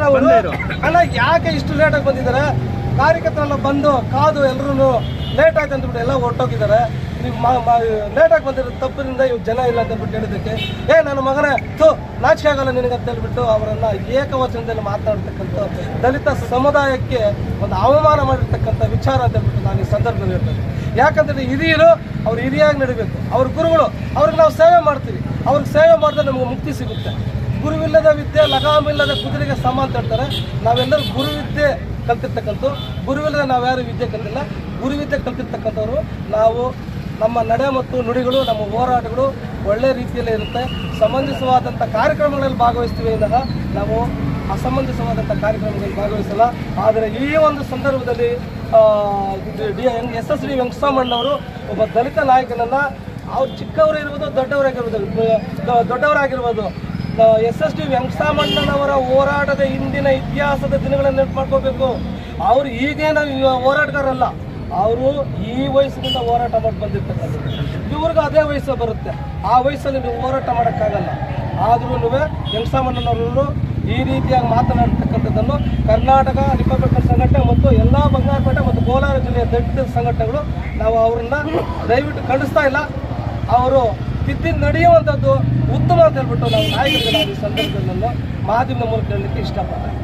ಅವರು ಅಲ್ಲ ಯಾಕೆ ಇಷ್ಟು ಲೇಟಾಗಿ ಬಂದಿದ್ದಾರೆ, ಕಾರ್ಯಕರ್ತರೆಲ್ಲ ಬಂದು ಕಾದು ಎಲ್ಲರೂ ಲೇಟ್ ಆಯ್ತು ಅಂದ್ಬಿಟ್ಟು ಎಲ್ಲ ಹೊರಟೋಗಿದ್ದಾರೆ. ನೀವು ಲೇಟಾಗಿ ಬಂದಿರೋ ತಪ್ಪಿನಿಂದ ಇವ್ ಜನ ಇಲ್ಲ ಅಂತ ಹೇಳ್ಬಿಟ್ಟು ಹೇಳಿದ್ದಕ್ಕೆ ನನ್ನ ಮಗನೇ ನಾಚಿಕೆ ಆಗಲ್ಲ ನಿನಗೆ ಅಂತ ಹೇಳ್ಬಿಟ್ಟು ಅವರನ್ನು ಏಕವಚನದಲ್ಲಿ ಮಾತನಾಡ್ತಕ್ಕಂಥ ದಲಿತ ಸಮುದಾಯಕ್ಕೆ ಒಂದು ಅವಮಾನ ಮಾಡಿರ್ತಕ್ಕಂಥ ವಿಚಾರ ಅಂತ ಹೇಳ್ಬಿಟ್ಟು ನಾನು ಈ ಸಂದರ್ಭದಲ್ಲಿ ಹೇಳ್ತೇನೆ. ಯಾಕಂದರೆ ಹಿರಿಯರು ಅವ್ರು ಹಿರಿಯಾಗಿ ನಡಿಬೇಕು, ಅವ್ರ ಗುರುಗಳು ಅವ್ರಿಗೆ ನಾವು ಸೇವೆ ಮಾಡ್ತೀವಿ, ಅವ್ರಿಗೆ ಸೇವೆ ಮಾಡಿದ್ರೆ ನಮಗೆ ಮುಕ್ತಿ ಸಿಗುತ್ತೆ. ಗುರುವಿಲ್ಲದ ವಿದ್ಯೆ ಲಗಾಮಿಲ್ಲದ ಕುದುರೆಗೆ ಸಮ ಅಂತ ಹೇಳ್ತಾರೆ. ನಾವೆಲ್ಲರೂ ಗುರುವಿದ್ಯೆ ಕಲ್ತಿರ್ತಕ್ಕಂಥ, ಗುರುವಿಲ್ಲದೆ ನಾವ್ಯಾರು ವಿದ್ಯೆ ಕಲಿತಿಲ್ಲ. ಗುರುವಿದ್ಯೆ ಕಲ್ತಿರ್ತಕ್ಕಂಥವ್ರು ನಾವು. ನಮ್ಮ ನಡೆ ಮತ್ತು ನುಡಿಗಳು, ನಮ್ಮ ಹೋರಾಟಗಳು ಒಳ್ಳೆ ರೀತಿಯಲ್ಲೇ ಇರುತ್ತೆ. ಸಂಬಂಧಿಸವಾದಂಥ ಕಾರ್ಯಕ್ರಮಗಳಲ್ಲಿ ಭಾಗವಹಿಸ್ತೀವಿ ಎಂದಾಗ ನಾವು ಅಸಂಬಂಧಿಸವಾದಂಥ ಕಾರ್ಯಕ್ರಮಗಳಲ್ಲಿ ಭಾಗವಹಿಸಲ್ಲ. ಆದರೆ ಈ ಒಂದು ಸಂದರ್ಭದಲ್ಲಿ SSD ವೆಂಕಟರಾಮಣ್ಣವರು ಒಬ್ಬ ದಲಿತ ನಾಯಕನನ್ನು, ಅವ್ರು ಚಿಕ್ಕವರು ಇರ್ಬೋದು ದೊಡ್ಡವರಾಗಿರ್ಬೋದು, SSD ವೆಂಕಟರಾಮಣ್ಣನವರ ಹೋರಾಟದ ಹಿಂದಿನ ಇತಿಹಾಸದ ದಿನಗಳನ್ನು ನೆನಪು ಮಾಡ್ಕೋಬೇಕು. ಅವರು ಈಗೇನು ಹೋರಾಟಗಾರಲ್ಲ, ಅವರು ಈ ವಯಸ್ಸಿನಿಂದ ಹೋರಾಟ ಮಾಡಿ ಬಂದಿರ್ತಕ್ಕಂಥದ್ದು. ಇವ್ರಿಗೂ ಅದೇ ವಯಸ್ಸು ಬರುತ್ತೆ, ಆ ವಯಸ್ಸಲ್ಲಿ ನೀವು ಹೋರಾಟ ಮಾಡೋಕ್ಕಾಗಲ್ಲ. ಆದ್ರೂ ವೆಂಕಟರಾಮಣ್ಣನವರು ಈ ರೀತಿಯಾಗಿ ಮಾತನಾಡ್ತಕ್ಕಂಥದ್ದನ್ನು ಕರ್ನಾಟಕ ರಿಪಬ್ಲಿಕನ್ ಸಂಘಟನೆ ಮತ್ತು ಎಲ್ಲ ಬಂಗಾರಪೇಟೆ ಮತ್ತು ಕೋಲಾರ ಜಿಲ್ಲೆಯ ದಲಿತ ಸಂಘಟನೆಗಳು ನಾವು ಅವರನ್ನು ದಯವಿಟ್ಟು ಖಂಡಿಸ್ತಾ ಇಲ್ಲ. ಅವರು ತಿದ್ದಿ ನಡೆಯುವಂಥದ್ದು ಉತ್ತಮ ಅಂತ ಹೇಳ್ಬಿಟ್ಟು ನಾವು ನಾಯಕರಿಗೆ ನಾವು ಈ ಸಂದರ್ಭದಲ್ಲಿ ಮಾಧ್ಯಮದ ಮೂಲಕ ಹೇಳಲಿಕ್ಕೆ ಇಷ್ಟಪಡ್ತೇವೆ.